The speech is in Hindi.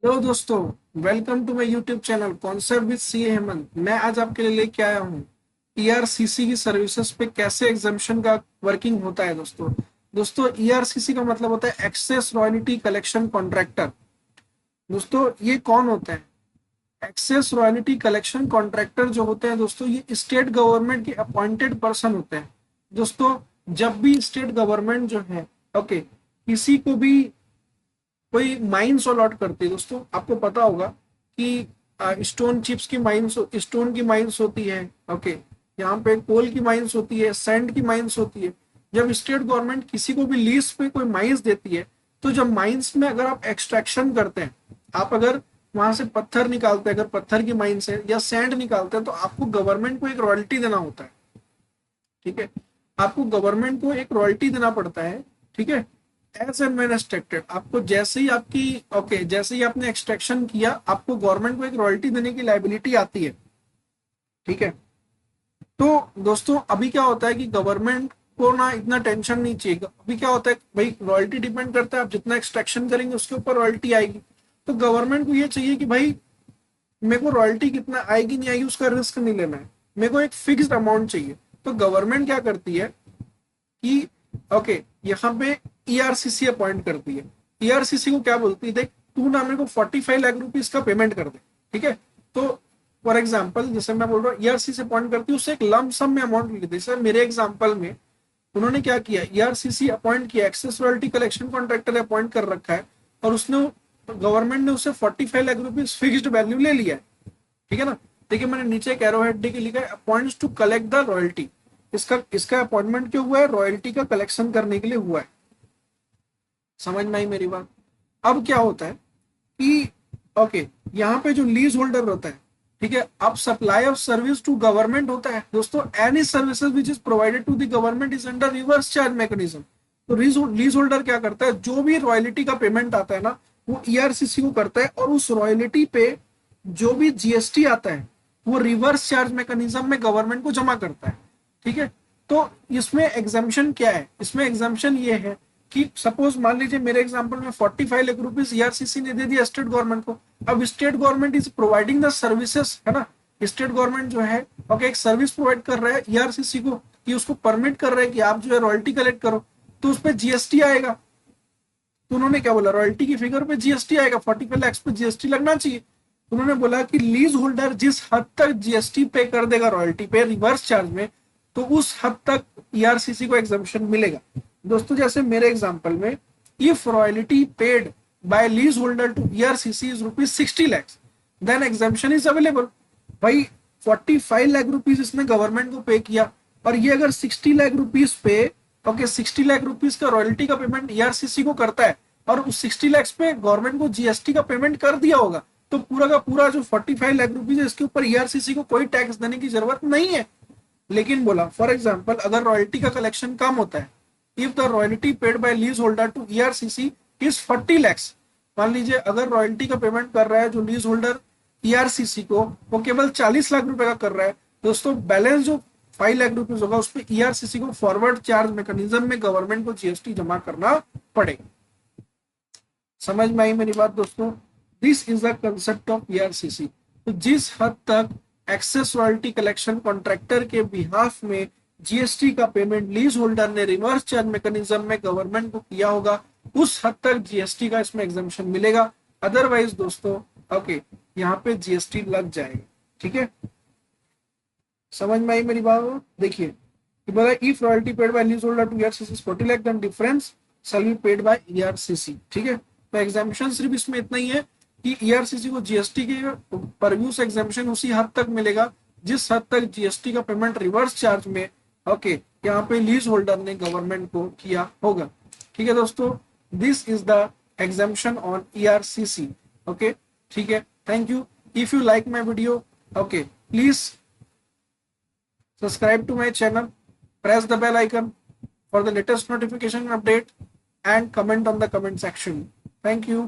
हेलो दोस्तों, welcome to my YouTube channel concept with C Hemant. मैं आज आपके लिए लेके आया हूँ ईआरसीसी की सर्विसेज पे कैसे एग्जामिशन का वर्किंग होता है। दोस्तों ईआरसीसी का मतलब होता है एक्सेस रॉयल्टी कलेक्शन कॉन्ट्रैक्टर। दोस्तों ये कौन होता है? एक्सेस रॉयल्टी कलेक्शन कॉन्ट्रैक्टर जो होते हैं दोस्तों, ये स्टेट गवर्नमेंट के अपॉइंटेड पर्सन होते हैं। दोस्तों जब भी स्टेट गवर्नमेंट जो है किसी को भी कोई माइंस अलॉट करती है, दोस्तों आपको पता होगा कि स्टोन चिप्स की माइंस, स्टोन की माइंस होती है। ओके, यहाँ पे कोल की माइंस होती है, सैंड की माइंस होती है। जब स्टेट गवर्नमेंट किसी को भी लीज पे कोई माइंस देती है, तो जब माइंस में अगर आप एक्सट्रैक्शन करते हैं, आप अगर वहां से पत्थर निकालते हैं, अगर पत्थर की माइंस है या सैंड निकालते हैं, तो आपको गवर्नमेंट को एक रॉयल्टी देना होता है। ठीक है, आपको गवर्नमेंट को एक रॉयल्टी देना पड़ता है। ठीक है, एज एंड व्हेन एक्सट्रैक्टेड, आपको जैसे ही आपकी जैसे ही आपने एक्सट्रैक्शन किया, आपको गवर्नमेंट को एक रॉयल्टी देने की लाइबिलिटी आती है। ठीक है, तो दोस्तों अभी क्या होता है कि गवर्नमेंट को ना इतना टेंशन नहीं चाहिए। अभी क्या होता है भाई, रॉयल्टी डिपेंड करता है, आप जितना एक्सट्रैक्शन करेंगे उसके ऊपर रॉयल्टी आएगी। तो गवर्नमेंट को ये चाहिए कि भाई मेरे को रॉयल्टी कितना आएगी नहीं आएगी उसका रिस्क नहीं लेना है, मेरे को एक फिक्स्ड अमाउंट चाहिए। तो गवर्नमेंट क्या करती है कि यहाँ पे ईआरसीसी अपॉइंट करती है। ईआरसीसी को क्या बोलती है, देख तू ना मेरे को 45 लाख रुपीज का पेमेंट कर दे। ठीक है, तो फॉर एग्जाम्पल जैसे मैं बोल रहा हूँ ईआरसीसी अपॉइंट करती है, उससे एक लम सम में अमाउंट लेती है। जैसे मेरे एग्जाम्पल में उन्होंने क्या किया, ईआरसीसी अपॉइंट किया, excess royalty collection contractor appoint कर रखा है, और उसने गवर्नमेंट ने उसे 45 लाख रुपीज फिक्स्ड वैल्यू ले लिया है। ठीक है ना, देखिए मैंने नीचे एक एरो हेड के लिखा है appoints to collect the royalty. इसका इसका अपॉइंटमेंट क्यों हुआ है? रॉयल्टी का कलेक्शन करने के लिए हुआ है। समझ में आई मेरी बात? अब क्या होता है कि यहाँ पे जो लीज होल्डर होता है, ठीक है, अब supply of service to government होता है। दोस्तों any services which is provided to the government is under reverse charge mechanism. तो लीज होल्डर क्या करता है, जो भी रॉयल्टी का पेमेंट आता है ना, वो ईआरसीसी को करता है, और उस रॉयल्टी पे जो भी जीएसटी आता है वो रिवर्स चार्ज मैकेनिज्म में गवर्नमेंट को जमा करता है। ठीक है, तो इसमें एग्जाम्पशन क्या है? इसमें एग्जाम्पशन ये है कि सपोज मान लीजिए मेरे एग्जांपल में 45 लाख रुपीज ईआरसीसी ने दे दिया स्टेट गवर्नमेंट को। अब state government is providing the services, है ना। स्टेट गवर्नमेंट जो है एक सर्विस प्रोवाइड कर रहा है ईआरसीसी को, कि उसको परमिट कर रहा है कि आप जो है रॉयल्टी कलेक्ट करो, तो उस पर जीएसटी आएगा। तो उन्होंने क्या बोला, रॉयल्टी की फिगर पे जीएसटी आएगा, 45 लाख पे जीएसटी लगना चाहिए। तो उन्होंने बोला कि लीज होल्डर जिस हद तक जीएसटी पे कर देगा रॉयल्टी पे रिवर्स चार्ज में, तो उस हद तक ईआरसीसी को एग्जाम्पशन मिलेगा। दोस्तों जैसे मेरे एग्जांपल में, if royalty paid by lease holder to ERCC is rupees 60 lakhs, then exemption is available. भाई 45 लाख रुपीज इसने गवर्नमेंट को पे किया, और ये अगर 60 लाख रुपीज पे 60 लाख रुपीज का रॉयल्टी का पेमेंट ईआरसीसी को करता है, और उस 60 lakhs पे गवर्नमेंट को जीएसटी का पेमेंट कर दिया होगा, तो पूरा का पूरा जो 45 लाख रुपीज है इसके ऊपर ईआरसीसी को कोई टैक्स देने की जरूरत नहीं है। लेकिन बोला फॉर एग्जाम्पल अगर रॉयल्टी का कलेक्शन कम होता है, if the royalty paid by lease holder to ERCC is 40 lakhs, मान लीजिए अगर रॉयल्टी का पेमेंट कर रहा है जो लीज होल्डर ईआरसीसी को, वो केवल 40 लाख रुपए का कर रहा है, दोस्तों बैलेंस जो 5 लाख रुपीज होगा उस पर ईआरसीसी को फॉरवर्ड चार्ज मैकेनिज्म में गवर्नमेंट को जीएसटी जमा करना पड़ेगा। समझ में आई मेरी बात दोस्तों? This is the concept of ERCC. तो जिस हद तक एक्सेस रॉयल्टी कलेक्शन कॉन्ट्रैक्टर के बिहाफ में जीएसटी का पेमेंट लीज होल्डर ने रिवर्स चार्ज मैकेनिज्म में गवर्नमेंट को किया होगा, उस हद तक जीएसटी का इसमें एग्जाम्पशन मिलेगा। अदरवाइज दोस्तों यहाँ पे जीएसटी लग जाएगा। ठीक है, समझ में आई मेरी बात? देखिए कि बोला if royalty paid by lease holder to ERCC 40 lakh, then difference shall be paid by ERCC. ठीक है, तो एग्जाम्पशन सिर्फ इसमें इतना ही है कि ईआरसीसी को जीएसटी के परव्यू से एग्जाम्पशन उसी हद तक मिलेगा जिस हद तक जीएसटी का पेमेंट रिवर्स चार्ज में यहाँ पे लीज होल्डर ने गवर्नमेंट को किया होगा। ठीक है दोस्तों, this is the exemption on ERCC. Okay, ठीक है, thank you. If you like my video, please subscribe to my channel, press the bell icon for the latest notification and update, and comment on the comment section. Thank you.